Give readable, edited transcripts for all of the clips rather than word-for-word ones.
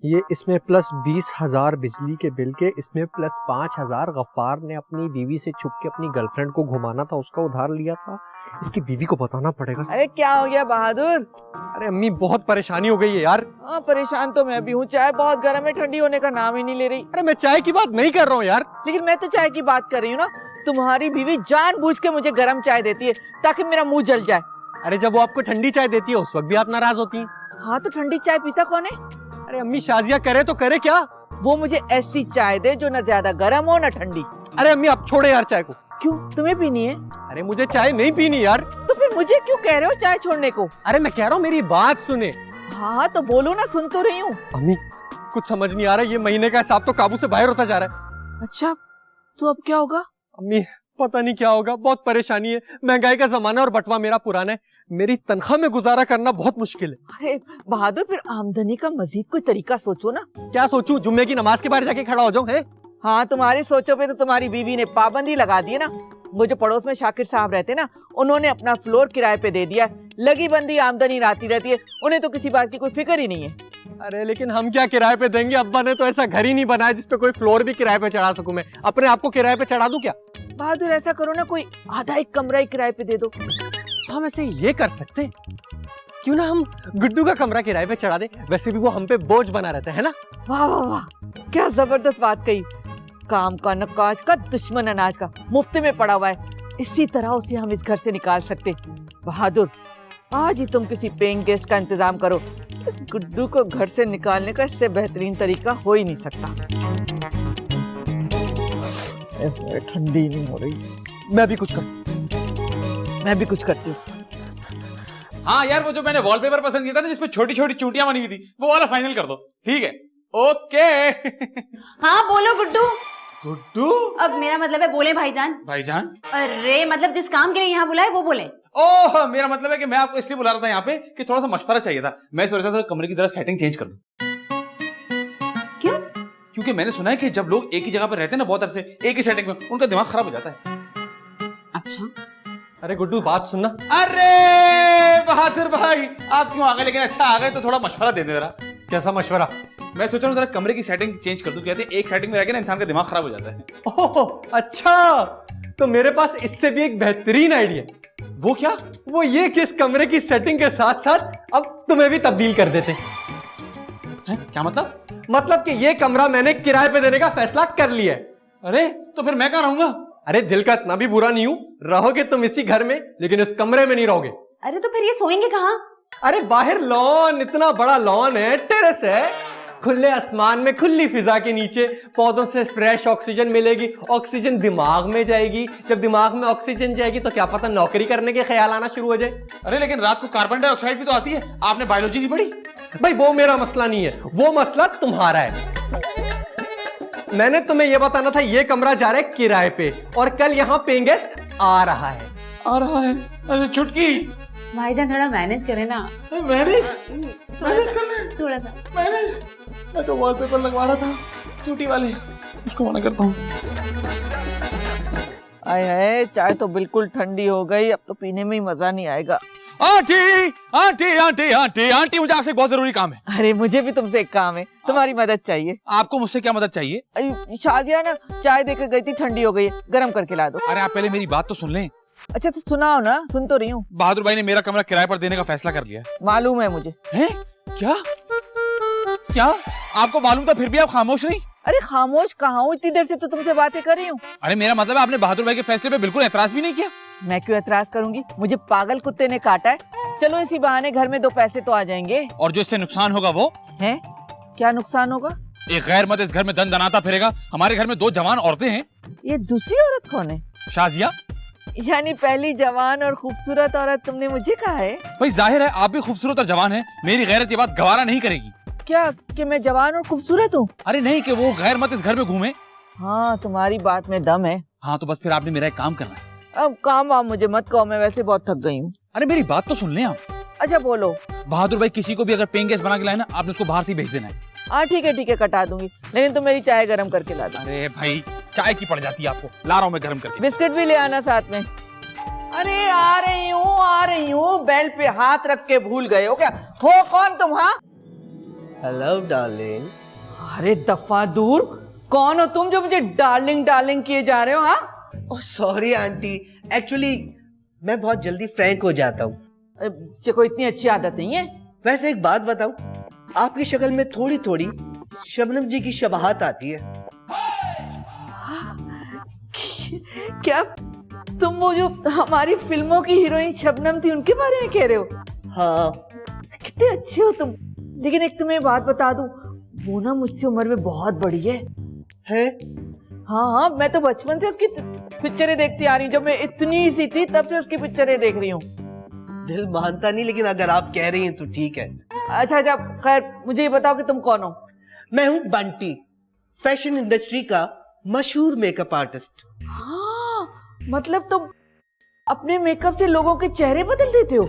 ये इसमें प्लस 20,000 बिजली के बिल के, इसमें प्लस 5,000 गफ्फार ने अपनी बीवी से छुप के अपनी गर्लफ्रेंड को घुमाना था, उसका उधार लिया था। इसकी बीवी को बताना पड़ेगा। अरे क्या हो गया बहादुर? अरे अम्मी बहुत परेशानी हो गई है यार। हाँ परेशान तो मैं भी हूँ, चाय बहुत गर्म है, ठंडी होने का नाम ही नहीं ले रही। अरे मैं चाय की बात नहीं कर रहा हूँ यार। लेकिन मैं तो चाय की बात कर रही हूँ ना। तुम्हारी बीवी जानबूझ के मुझे गर्म चाय देती है ताकि मेरा मुंह जल जाए। अरे जब वो आपको ठंडी चाय देती है उस वक्त भी आप नाराज होती हैं। हाँ तो ठंडी चाय पीता कौन है? अरे अम्मी शाजिया करे तो करे क्या? वो मुझे ऐसी चाय दे जो न ज्यादा गर्म हो न ठंडी। अरे अम्मी आप छोड़े यार चाय को। क्यों, तुम्हें पीनी है? अरे मुझे चाय नहीं पीनी यार। तो फिर मुझे क्यों कह रहे हो चाय छोड़ने को? अरे मैं कह रहा हूँ मेरी बात सुने। हाँ तो बोलो ना, सुन तो रही हूँ। अम्मी कुछ समझ नहीं आ रहा, ये महीने का हिसाब तो काबू से बाहर होता जा रहा है। अच्छा तो अब क्या होगा? अम्मी पता नहीं क्या होगा, बहुत परेशानी है। महंगाई का जमाना और बटवा मेरा पुराना है, मेरी तनख्वाह में गुजारा करना बहुत मुश्किल है। अरे बहादुर फिर आमदनी का मजीद कोई तरीका सोचो ना। क्या सोचूं, जुम्मे की नमाज के बाहर जाके खड़ा हो जाऊं? है हाँ तुम्हारी सोचो पे तो तुम्हारी बीवी ने पाबंदी लगा दी है ना। वो जो पड़ोस में शाकिर साहब रहते ना, उन्होंने अपना फ्लोर किराए पे दे दिया। लगी बंदी आमदनी आती रहती है, उन्हें तो किसी बात की कोई फिक्र ही नहीं है। अरे लेकिन हम क्या किराए पे देंगे? अब्बा ने तो ऐसा घर ही नहीं बनाया जिसपे कोई फ्लोर भी किराए पे चढ़ा सकूं। मैं अपने आप को किराए पे चढ़ा दूं क्या? बहादुर ऐसा करो ना, कोई आधा एक कमरा ही किराए पे दे दो। हम ऐसे ये कर सकते, क्यों ना हम गुड्डू का कमरा किराए पे चढ़ा दे, वैसे भी वो हम पे बोझ बना रहता है ना। वाह वाह वाह, क्या जबरदस्त बात कही। काम का न काज का, दुश्मन अनाज का, मुफ्त में पड़ा हुआ है। इसी तरह उसे हम इस घर से निकाल सकते। बहादुर आज ही तुम किसी पेइंग गेस्ट का इंतजाम करो। इस गुड्डू को घर से निकालने का इससे बेहतरीन तरीका हो ही नहीं सकता। ठंडी नहीं हो रही। मैं भी कुछ कर, मैं भी कुछ करती हूँ। हाँ यार, वो जो मैंने वॉलपेपर पसंद किया था ना जिसपे छोटी छोटी चूटियां बनी हुई थी, वो वाला फाइनल कर दो। ठीक है, ओके। हाँ बोलो गुड्डू। गुड्डू? अब मेरा मतलब है बोले भाईजान। भाईजान? अरे मतलब जिस काम के लिए यहाँ बुलाए वो बोले। ओह मेरा मतलब है कि मैं आपको इसलिए बुला रहा था यहाँ पे कि थोड़ा सा मशवरा चाहिए था। मैं सोच रहा था कमरे की तरफ सेटिंग चेंज कर दूं। क्यों? क्योंकि मैंने सुना है कि जब लोग एक ही जगह पर रहते हैं ना बहुत अरसे एक ही सेटिंग में, उनका दिमाग खराब हो जाता है। अच्छा। अरे गुड्डू बात सुनना। अरे बहादुर भाई आप क्यों आ गए? लेकिन अच्छा आ गए तो थोड़ा मशवरा दे दे जरा। कैसा मशवरा? मैं सोच रहा हूँ जरा कमरे की सेटिंग चेंज कर दूं। कहते हैं एक सेटिंग में रह के ना इंसान का दिमाग खराब हो जाता है। ओह अच्छा, तो मेरे पास इससे भी एक बेहतरीन आइडिया। वो क्या? वो ये कि इस कमरे की सेटिंग के साथ साथ अब तुम्हें भी तब्दील कर देते है? क्या मतलब? मतलब कि ये कमरा मैंने किराए पे देने का फैसला कर लिया है। अरे तो फिर मैं कहाँ रहूंगा? अरे दिल का इतना भी बुरा नहीं हूं, रहोगे तुम इसी घर में, लेकिन इस कमरे में नहीं रहोगे। अरे तो फिर ये सोएंगे कहाँ? अरे बाहर लॉन, इतना बड़ा लॉन है, टेरेस है, खुले आसमान में खुली फिजा के नीचे पौधों से फ्रेश ऑक्सीजन मिलेगी। ऑक्सीजन दिमाग में जाएगी, जब दिमाग में ऑक्सीजन जाएगी तो क्या पता नौकरी करने के ख्याल आना शुरू हो जाए। अरे लेकिन रात को कार्बन डाइऑक्साइड भी तो आती है, आपने बायोलॉजी नहीं पढ़ी? भाई वो मेरा मसला नहीं है, वो मसला तुम्हारा है। मैंने तुम्हें यह बताना था ये कमरा जा रहा है किराए पे और कल यहाँ पेइंग गेस्ट आ रहा है। आ रहा है? अरे चुटकी भाईजान थोड़ा मैनेज करें ना। मैनेज करना है? थोड़ा सा मैनेज? मैं तो वॉलपेपर लगवा रहा था चूटी वाले, उसको मना करता हूँ। आए हाय, चाय तो बिल्कुल ठंडी हो गई, अब तो पीने में ही मजा नहीं आएगा। Aunty aunty aunty aunty aunty मुझे आपसे एक बहुत जरूरी काम है। अरे मुझे भी तुमसे एक काम है, तुम्हारी मदद चाहिए। आपको मुझसे क्या मदद चाहिए? अरे शादिया ना चाय देकर गई थी, ठंडी हो गई है, गर्म करके ला दो। अरे आप पहले मेरी बात तो सुन लें। अच्छा तो सुनाओ ना, सुन तो रही हूँ। बहादुर भाई ने मेरा कमरा किराए पर देने का फैसला कर लिया है। मालूम है मुझे। हैं? क्या क्या आपको मालूम था फिर भी आप खामोश नहीं? अरे खामोश कहाँ हूँ, इतनी देर से तो तुमसे बातें कर रही हूँ। अरे मेरा मतलब है आपने बहादुर भाई के फैसले पे बिल्कुल एतराज भी नहीं किया? मैं क्यों एतराज करूंगी, मुझे पागल कुत्ते ने काटा है। चलो इसी बहाने घर में 2 पैसे तो आ जाएंगे। और जो इससे नुकसान होगा वो है? क्या नुकसान होगा? एक गैर मर्द इस घर में दन दनाता फिरेगा। हमारे घर में 2 जवान औरतें हैं। ये दूसरी औरत कौन है? शाजिया। यानी पहली जवान और खूबसूरत औरत तुमने मुझे कहा है? भाई जाहिर है आप भी खूबसूरत और जवान हैं, मेरी गैरत ये बात गवारा नहीं करेगी। क्या कि मैं जवान और खूबसूरत हूँ? अरे नहीं कि वो गैर मत इस घर में घूमे। हाँ तुम्हारी बात में दम है। हाँ तो बस फिर आपने मेरा एक काम करना है। अब काम वाम मुझे मत कहो, मैं वैसे बहुत थक गई हूँ। अरे मेरी बात तो सुन लें आप। अच्छा बोलो। बहादुर भाई किसी को भी अगर पेइंग गेस्ट बना के लाए ना, आपने उसको बाहर से भेज देना है। हाँ ठीक है कटा दूंगी, लेकिन तुम मेरी चाय गर्म करके ला दो। अरे भाई चाय की पड़ जाती है आपको, ला रहा हूँ मैं गर्म करके। बिस्किट भी ले आना साथ में। अरे आ रही हूँ, बेल पे हाथ रख के भूल गए हो क्या? हो कौन तुम? हाँ हेलो डार्लिंग। अरे दफा दूर, कौन हो तुम जो मुझे डार्लिंग डार्लिंग किए जा रहे हो? हाँ, ओह सॉरी आंटी, एक्चुअली मैं बहुत जल्दी फ्रैंक हो जाता हूँ। कोई इतनी अच्छी आदत नहीं है। वैसे एक बात बताऊं, आपकी शक्ल में थोड़ी थोड़ी शबनम जी की शबाहत आती है। क्या तुम वो जो हमारी फिल्मों की हीरोइन शबनम थी उनके बारे में कह रहे हो? हाँ। कितने अच्छे हो तुम। लेकिन एक तुम्हें बात बता दूं, वो ना मुझसे उम्र में बहुत बड़ी है। हाँ, मैं तो बचपन से उसकी पिक्चरें देखती आ रही हूँ। जब मैं इतनी सी थी तब से उसकी पिक्चरें देख रही हूँ। दिल मानता नहीं, लेकिन अगर आप कह रही हैं तो ठीक है। अच्छा, खैर मुझे ये बताओ कि तुम कौन हो? मैं हूँ बंटी, फैशन इंडस्ट्री का मशहूर मेकअप आर्टिस्ट। हाँ, मतलब तुम अपने मेकअप से लोगों के चेहरे बदल देते हो?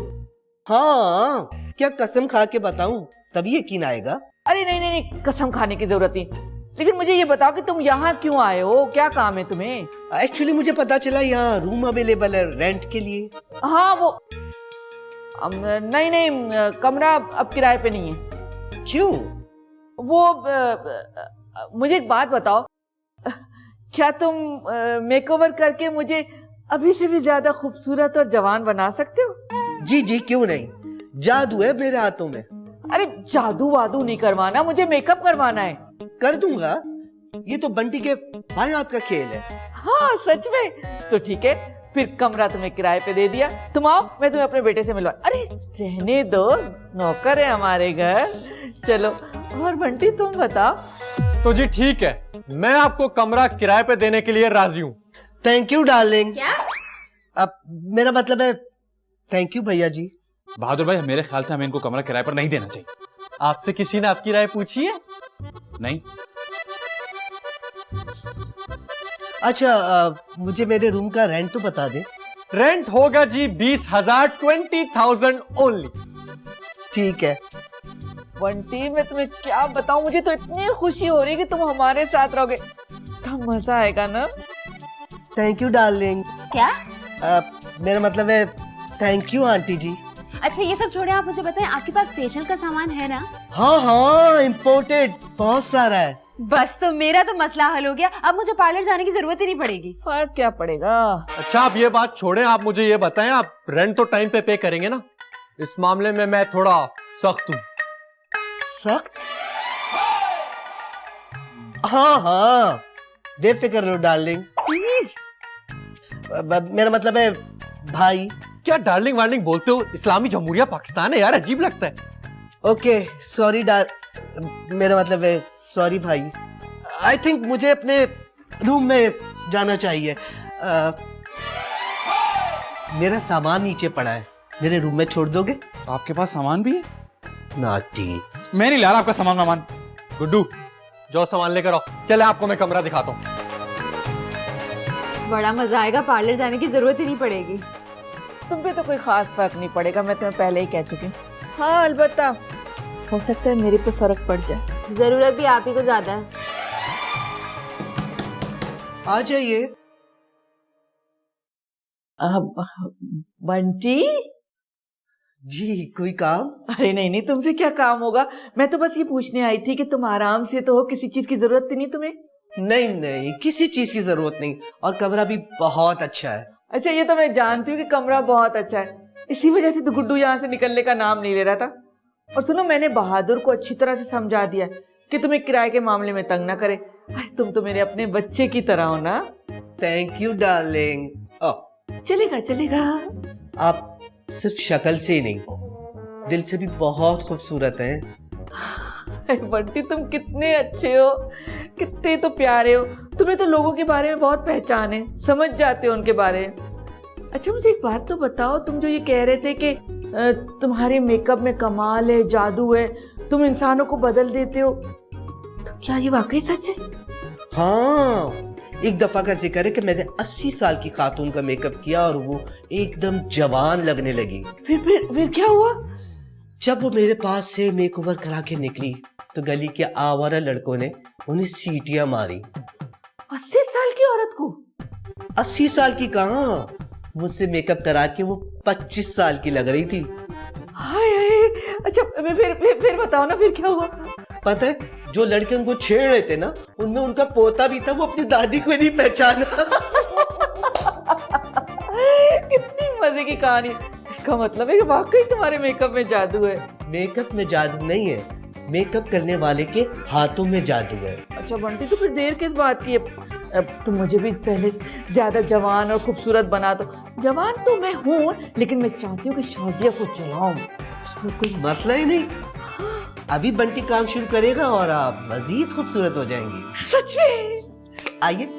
हाँ, क्या कसम खा के बताऊं तभी यकीन आएगा। अरे नहीं, कसम खाने की जरूरत नहीं। लेकिन मुझे ये बताओ कि तुम यहाँ क्यों आए हो, क्या काम है तुम्हें? एक्चुअली मुझे पता चला यहाँ रूम अवेलेबल है रेंट के लिए। हाँ, वो नहीं, कमरा अब किराए पे नहीं है। क्यों? वो मुझे एक बात बताओ, क्या तुम मेकओवर करके मुझे अभी से भी ज्यादा खूबसूरत और जवान बना सकते हो? जी क्यों नहीं, जादू है मेरे हाथों में। अरे जादू वादू नहीं करवाना, मुझे मेकअप करवाना है। कर दूंगा, ये तो बंटी के भाई हाथ का खेल है। हाँ सच में? तो ठीक है, फिर कमरा तुम्हें किराए पे दे दिया। तुम आओ, मैं तुम्हें अपने बेटे से मिलवा। अरे रहने दो, नौकर है हमारे घर। चलो, और बंटी तुम बताओ। तो जी ठीक है, मैं आपको कमरा किराए पे देने के लिए राजी हूँ। Thank you darling. क्या? अब मेरा मतलब है थैंक यू भैया जी। बहादुर भाई, मेरे ख्याल से हमें इनको कमरा किराए पर नहीं देना चाहिए। आपसे किसी ने आपकी राय पूछी है? नहीं। अच्छा, मुझे मेरे रूम का रेंट तो बता दे। रेंट होगा जी 20,000, 20,000 ओनली। ठीक है। बंटी मैं तुम्हें क्या बताऊं, मुझे तो इतनी खुशी हो रही है कि तुम हमारे साथ रहोगे। क्या मजा आएगा ना। Thank you darling. क्या? मेरा मतलब है थैंक यू आंटी जी। अच्छा ये सब छोड़े, आप मुझे बताएं, आपके पास फेशियल का सामान है ना? हाँ, इम्पोर्टेड बहुत सारा है। बस तो मेरा तो मसला हल हो गया। अब मुझे पार्लर जाने की जरूरत ही नहीं पड़ेगी। फर्क क्या पड़ेगा? अच्छा आप ये बात छोड़ें, आप मुझे ये बताएं, आप रेंट तो टाइम पे करेंगे ना? इस मामले में मैं थोड़ा सख्त हूँ। सख्त? हाँ, बेफिक्र लो डार्लिंग। मेरा मतलब है भाई। क्या डार्लिंग वार्लिंग बोलते हो? इस्लामी जमहूरिया पाकिस्तान है यार, अजीब लगता है। ओके सॉरी मेरा मतलब है सॉरी भाई। आई थिंक मुझे अपने रूम में जाना चाहिए। मेरा सामान नीचे पड़ा है, मेरे रूम में छोड़ दोगे? आपके पास सामान भी है? नाटी। मैं नहीं ला रहा आपका सामान। गुड्डू जो सामान लेकर आओ, चले आपको मैं कमरा दिखाता हूँ। बड़ा मजा आएगा, पार्लर जाने की जरूरत ही नहीं पड़ेगी। तुम पे तो कोई खास फर्क नहीं पड़ेगा, मैं तुम्हें पहले ही कह चुकी हूँ। हाँ अलबत्ता हो सकता है मेरे पे फर्क पड़ जाए। जरूरत भी आप ही को ज्यादा है। आ जाइए। बंटी जी कोई काम? अरे नहीं, तुमसे क्या काम होगा। मैं तो बस ये पूछने आई थी कि तुम आराम से तो हो, किसी चीज की जरूरत तो नहीं तुम्हें? नहीं, किसी चीज की जरूरत नहीं, और कमरा भी बहुत अच्छा है। अच्छा ये तो मैं जानती हूँ कि कमरा बहुत अच्छा है, इसी वजह से तो गुड्डू यहाँ से निकलने का नाम नहीं ले रहा था। और सुनो, मैंने बहादुर को अच्छी तरह से समझा दिया कि तुम्हें किराए के मामले में तंग ना करे। तुम तो मेरे अपने बच्चे की तरह हो ना। Thank you darling. चलेगा। आप सिर्फ शक्ल से ही नहीं, दिल से भी बहुत खूबसूरत हैं। बंटी तुम कितने अच्छे हो, कितने तो प्यारे हो। तुम्हें तो लोगों के बारे में बहुत पहचान है, समझ जाते हो उनके बारे में। अच्छा मुझे एक बात तो बताओ, तुम जो ये कह रहे थे कि तुम्हारे मेकअप में कमाल है, जादू है, तुम इंसानों को बदल देते हो, तो क्या ये वाकई सच है? हाँ, एक दफा का जिक्र है कि मैंने 80 साल की खातून का मेकअप किया और वो एकदम जवान लगने लगी। फिर क्या हुआ? जब वो मेरे पास से मेकओवर करा के निकली तो गली के आवारा लड़कों ने उन्हें सीटियां मारी। 80 साल की औरत को? 80 साल की कहाँ, मुझसे मेकअप करा के वो 25 साल की लग रही थी। हाय। अच्छा फिर बताओ ना, फिर क्या हुआ? पता है जो लड़के उनको छेड़ रहे थे ना, उनमें उनका पोता भी था, वो अपनी दादी को नहीं पहचाना। कितनी मजे की कहानी। इसका मतलब है कि वाकई तुम्हारे मेकअप में जादू है। मेकअप में जादू नहीं है, मेकअप करने वाले के हाथों में जादू है। अच्छा बंटी, तो फिर देर किस बात की है? अब तुम मुझे भी पहले से ज्यादा जवान और खूबसूरत बना दो। जवान तो मैं हूँ, लेकिन मैं चाहती हूँ कि शादिया को चलाऊं। उसमें कोई मसला ही नहीं। अभी बंटी काम शुरू करेगा और आप मजीद खूबसूरत हो जाएंगी। सच में? आइए।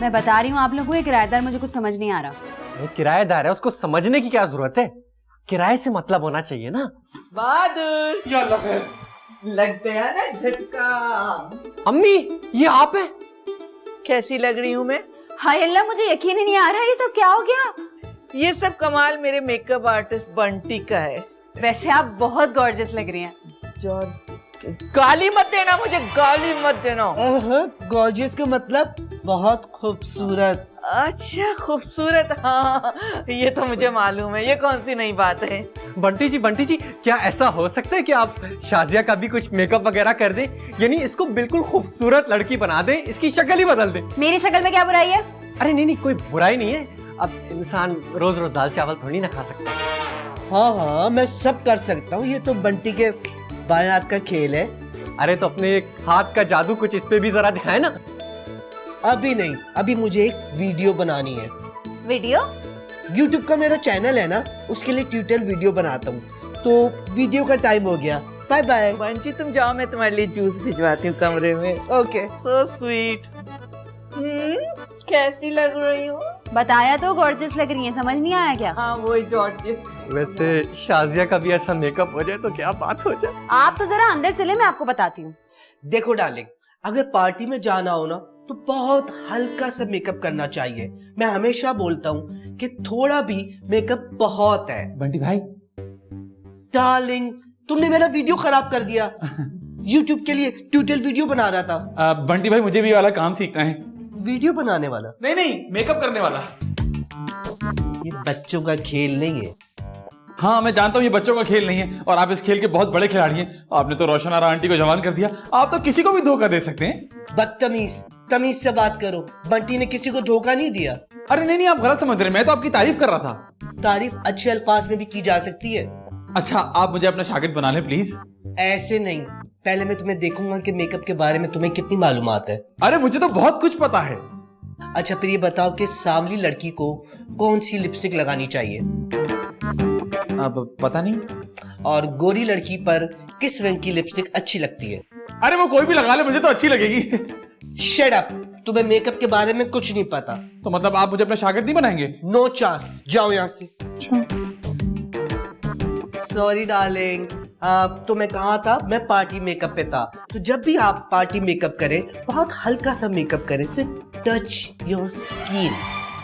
मैं बता रही हूँ आप लोगों को, ये किराएदार मुझे कुछ समझ नहीं आ रहा। वो किराएदार है, उसको समझने की क्या जरूरत है? किराए से मतलब होना चाहिए ना। बहादुर, या अल्लाह खैर। लग गया ना झटका। अम्मी, ये आप हैं? कैसी लग रही हूँ मैं? हाय अल्लाह, मुझे यकीन ही नहीं आ रहा, ये सब क्या हो गया? ये सब कमाल मेरे मेकअप आर्टिस्ट बंटी का है। वैसे आप बहुत गॉर्जियस लग रही हैं। गाली मत देना मुझे, गाली मत देना। गॉर्जियस का मतलब बहुत खूबसूरत। अच्छा खूबसूरत, हाँ ये तो मुझे मालूम है। ये कौन सी नई बात है? बंटी जी, क्या ऐसा हो सकता है कि आप शाजिया का भी कुछ मेकअप वगैरह कर दें? यानी इसको बिल्कुल खूबसूरत लड़की बना दें, इसकी शक्ल ही बदल दें। मेरी शक्ल में क्या बुराई है? अरे नहीं, कोई बुराई नहीं है। अब इंसान रोज रोज दाल चावल थोड़ी ना खा सकता। हाँ, मैं सब कर सकता हूँ। ये तो बंटी के बाएं हाथ का खेल है। अरे तो अपने एक हाथ का जादू कुछ इस पे भी जरा दिखाए ना। अभी नहीं, अभी मुझे एक वीडियो बनानी है। वीडियो? YouTube का मेरा चैनल है ना, उसके लिए ट्यूटोरियल वीडियो बनाता हूँ। तो वीडियो का टाइम हो गया, बाय बाय। बंटी तुम जाओ, मैं तुम्हारे लिए जूस भिजवाती हूँ कमरे में। ओके। So sweet. कैसी लग रही हूँ? बताया तो गॉर्जियस लग रही है, समझ नहीं आया क्या? हाँ वही जॉर्जियस। वैसे शाजिया का भी ऐसा मेकअप हो जाए तो क्या बात हो जाए। आप तो जरा अंदर चले, मैं आपको बताती हूँ। देखो डार्लिंग, अगर पार्टी में जाना हो ना तो बहुत हल्का सा मेकअप करना चाहिए। मैं हमेशा बोलता हूँ कि थोड़ा भी मेकअप बहुत है। बंटी भाई, डार्लिंग, तुमने मेरा वीडियो खराब कर दिया। YouTube के लिए ट्यूटोरियल वीडियो बना रहा था। बंटी भाई मुझे भी वाला काम सीखना है। वीडियो बनाने वाला? नहीं, मेकअप करने वाला। ये बच्चों का खेल नहीं है। हाँ मैं जानता हूँ ये बच्चों का खेल नहीं है, और आप इस खेल के बहुत बड़े खिलाड़ी हैं। आपने तो रोशन आरा आंटी को जवान कर दिया। आप तो किसी को भी धोखा दे सकते हैं। बदतमीज, तमीज से बात करो। बंटी ने किसी को धोखा नहीं दिया। अरे नहीं, आप गलत समझ रहे हैं। मैं तो आपकी तारीफ कर रहा था। तारीफ अच्छे अल्फाज में भी की जा सकती है। अच्छा, आप मुझे अपना शागिर्द बना लें प्लीज। ऐसे नहीं, पहले मैं तुम्हें देखूंगा कि मेकअप के बारे में तुम्हें कितनी मालूमात है। अरे मुझे तो बहुत कुछ पता है। अच्छा फिर ये बताओ कि सांवली लड़की को कौन सी लिपस्टिक लगानी चाहिए? अब पता नहीं। और गोरी लड़की पर किस रंग की लिपस्टिक अच्छी लगती है? अरे वो कोई भी लगा ले, मुझे तो अच्छी लगेगी। शट अप, तुम्हें मेकअप के बारे में कुछ नहीं पता। तो मतलब आप मुझे अपना शागिर्द नहीं बनाएंगे? नो चांस, जाओ यहाँ से। अच्छा। सॉरी डार्लिंग, तो मैं कहा था, मैं पार्टी मेकअप पे था। तो जब भी आप पार्टी मेकअप करें, बहुत हल्का सा मेकअप करें, सिर्फ टच योर स्किन।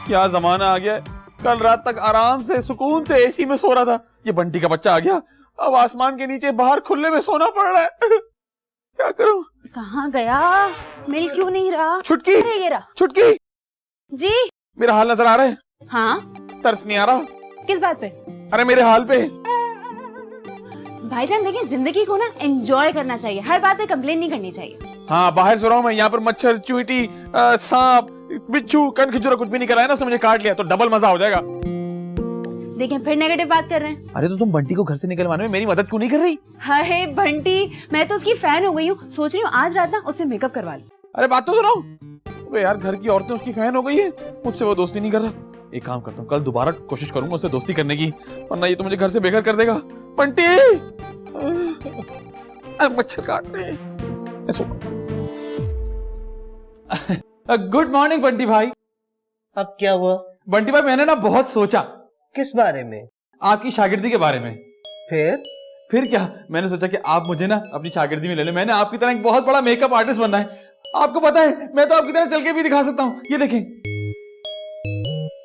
क्या जमाना आ गया है। कल रात तक आराम से सुकून से एसी में सो रहा था, ये बंटी का बच्चा आ गया। अब आसमान के नीचे बाहर खुले में सोना पड़ रहा है। क्या करूं? कहाँ गया? मिल क्यों नहीं रहा? छुटकी, अरे ये रहा। छुटकी, जी मेरा हाल नजर आ रहा है? हाँ, तरस नहीं आ रहा? किस बात पे? अरे मेरे हाल पे। भाईजान देखिए, जिंदगी को ना एंजॉय करना चाहिए, हर बात पे कंप्लेन नहीं करनी चाहिए। हाँ बाहर सो रहा हूँ मैं, यहाँ पर मच्छर, चूंटी, सांप, बिच्छू, कनखजूरा कुछ भी नहीं कराया ना, उसने मुझे काट लिया तो डबल मजा हो जाएगा। देखें फिर नेगेटिव बात कर रहे हैं। अरे तो तुम बंटी को घर से निकलवाने में मेरी मदद क्यों नहीं कर रही? हाय बंटी, मैं तो उसकी फैन हो गई हूँ, सोच रही हूँ आज रात ना उससे मेकअप करवा लूं। अरे बात तो सुनो। अबे यार, घर की औरतें उसकी फैन हो गई है, मुझसे वो दोस्ती नहीं कर रहा। एक काम करता हूँ, कल दोबारा कोशिश करूंगा उससे दोस्ती करने की, वरना ये तो मुझे घर से बेघर कर देगा। बंटी, मच्छर काट रहे हैं। गुड मॉर्निंग बंटी भाई। अब क्या हुआ? बंटी भाई मैंने ना बहुत सोचा। किस बारे में? आपकी शागिर्दी के बारे में। फिर? फिर क्या, मैंने सोचा कि आप मुझे ना अपनी शागिर्दी में ले लें। मैंने आपकी तरह एक बहुत बड़ा मेकअप आर्टिस्ट बनना है। आपको पता है मैं तो आपकी तरह चल के भी दिखा सकता हूँ। ये देखें।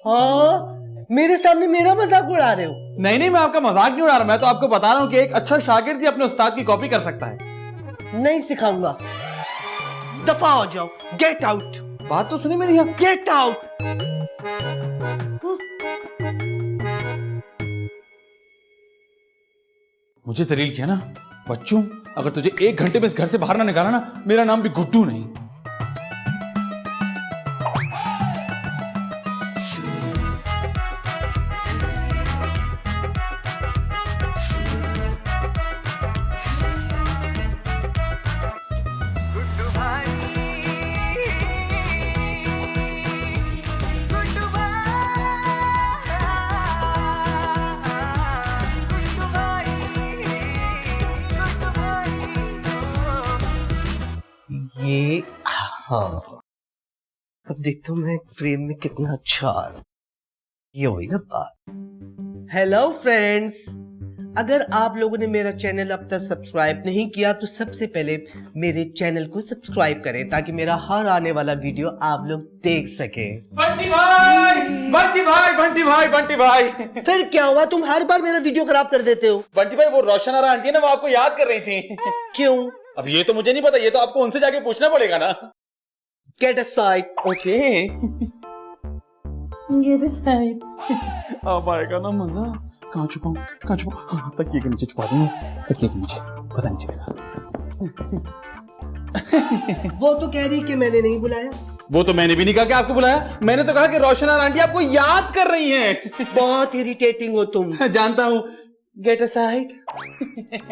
हाँ, मेरे सामने मेरा मजाक उड़ा रहे हो? नहीं नहीं, मैं आपका मजाक नहीं उड़ा रहा, मैं तो आपको बता रहा हूँ कि एक अच्छा शागिर्द ही अपने उस्ताद की कॉपी कर सकता है। नहीं सिखाऊंगा, दफा हो जाओ, गेट आउट। बात तो सुनी मेरी, यहाँ गेट आउट। मुझे जलील किया ना। बच्चों, अगर तुझे 1 घंटे में इस घर से बाहर ना निकाला ना, मेरा नाम भी गुड्डू नहीं। ये हाँ, अब देखता हूँ मैं फ्रेम में कितना अच्छा आ रहा हूं। ये हुई ना बात। हेलो फ्रेंड्स, अगर आप लोगों ने मेरा चैनल अब तक सब्सक्राइब नहीं किया तो सबसे पहले मेरे चैनल को सब्सक्राइब करें ताकि मेरा हर आने वाला वीडियो आप लोग देख सके। बंटी भाई, बंटी भाई, बंटी भाई, बंटी भाई। फिर क्या हुआ, तुम हर बार मेरा वीडियो खराब कर देते हो। बंटी भाई, वो रोशन आरा आंटी है ना, वो आपको याद कर रही थी। क्यों? अब ये तो मुझे नहीं पता, ये तो आपको उनसे जाके पूछना पड़ेगा ना। Get aside. Okay, get aside. अब आएगा ना मजा। कहाँ छुपाऊं, कहाँ छुपाऊं? हाँ, तकिए के नीचे छुपा दूंगा, तकिए के नीचे, पता नहीं चलेगा। वो तो कह रही कि मैंने नहीं बुलाया। वो तो मैंने भी नहीं कहा कि आपको बुलाया, मैंने तो कहा कि रोशन आरा आंटी आपको याद कर रही हैं। बहुत इरिटेटिंग हो तुम। जानता हूँ। Get aside.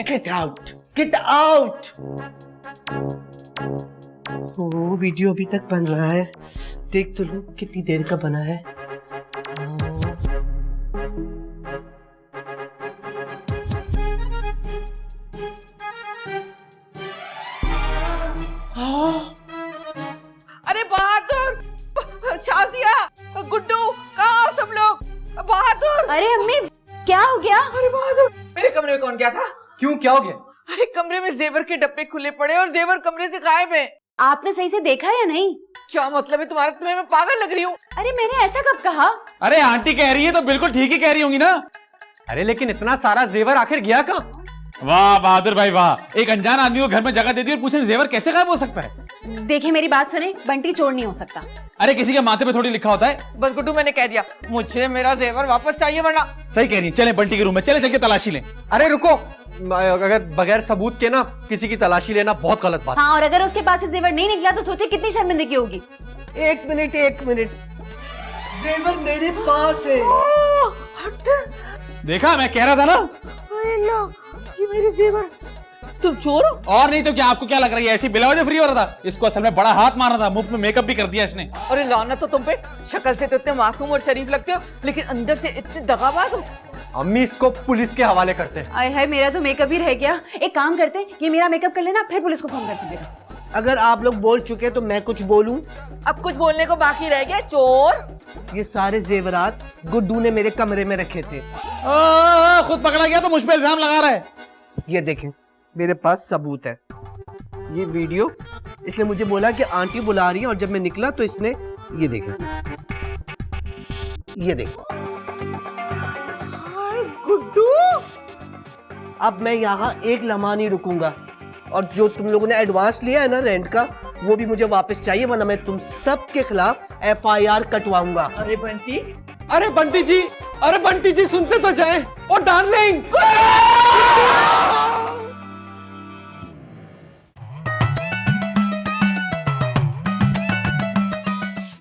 Get out, get out. वो वीडियो अभी तक बन रहा है, देख तो लो कितनी देर का बना है। अरे बहादुर, शाजिया, गुड्डू, कहाँ हो सब लोग? बहादुर, अरे अम्मी, क्या हो गया? अरे बहादुर, मेरे कमरे में कौन गया था? क्यों, क्या हो गया? अरे कमरे में जेवर के डब्बे खुले पड़े और जेवर कमरे से गायब है। आपने सही से देखा या नहीं? क्या मतलब है तुम्हारा? तुम्हें मैं पागल लग रही हूँ? अरे मैंने ऐसा कब कहा? अरे आंटी कह रही है तो बिल्कुल ठीक ही कह रही होंगी ना। अरे लेकिन इतना सारा जेवर आखिर गया कहाँ? वाह बहादुर भाई वाह, एक अनजान आदमी को घर में जगह दे दी और पूछे जेवर कैसे गायब हो सकता है? देखिए मेरी बात सुने, बंटी चोर नहीं हो सकता। अरे किसी के माथे पे थोड़ी लिखा होता है। बस गुड्डू, मैंने कह दिया, मुझे मेरा जेवर वापस चाहिए वरना। सही कह रही है, चले बंटी के रूम में, चले चल के तलाशी लें। अरे रुको, अगर बगैर सबूत के ना किसी की तलाशी लेना बहुत गलत बात है। हाँ, और अगर उसके पास से जेवर नहीं निकला तो सोचे कितनी शर्मिंदगी होगी। एक मिनट, जेवर मेरे पास है। देखा, मैं कह रहा था ना। ये मेरे जेवर। तुम चोर हो? और नहीं तो क्या, आपको क्या लग रहा है ऐसी बिला वजह फ्री हो रहा था? इसको असल में बड़ा हाथ मारा था, मुफ्त में मेकअप भी कर दिया इसने। अरे लानत तो तुम पे, शक्ल से तो इतने मासूम और शरीफ लगते हो लेकिन अंदर से इतने दगाबाज हो। अम्मी इसको पुलिस के हवाले करते हैं। आय हाय, मेरा तो मेकअप ही रह गया। एक काम करते, ये मेरा मेकअप कर लेना, फिर पुलिस को फोन कर दीजिएगा। अगर आप लोग बोल चुके तो मैं कुछ बोलूं? अब कुछ बोलने को बाकी रह गया, चोर। ये सारे जेवरात गुड्डू ने मेरे कमरे में रखे थे। खुद पकड़ा गया तो मुझ पे इल्जाम लगा रहा है। ये देखें, मेरे पास सबूत है। ये वीडियो इसने मुझे बोला कि आंटी बुला रही है और जब मैं निकला तो इसने ये देखें, ये देखो। गुड्डू, अब मैं यहाँ एक लम्हा नहीं रुकूंगा और जो तुम लोगों ने एडवांस लिया है ना रेंट का, वो भी मुझे वापस चाहिए वरना मैं तुम सब के खिलाफ FIR कटवाऊंगा। अरे बंटी, अरे बंटी जी, अरे बंटी जी सुनते तो जाएं। ओ डार्लिंग,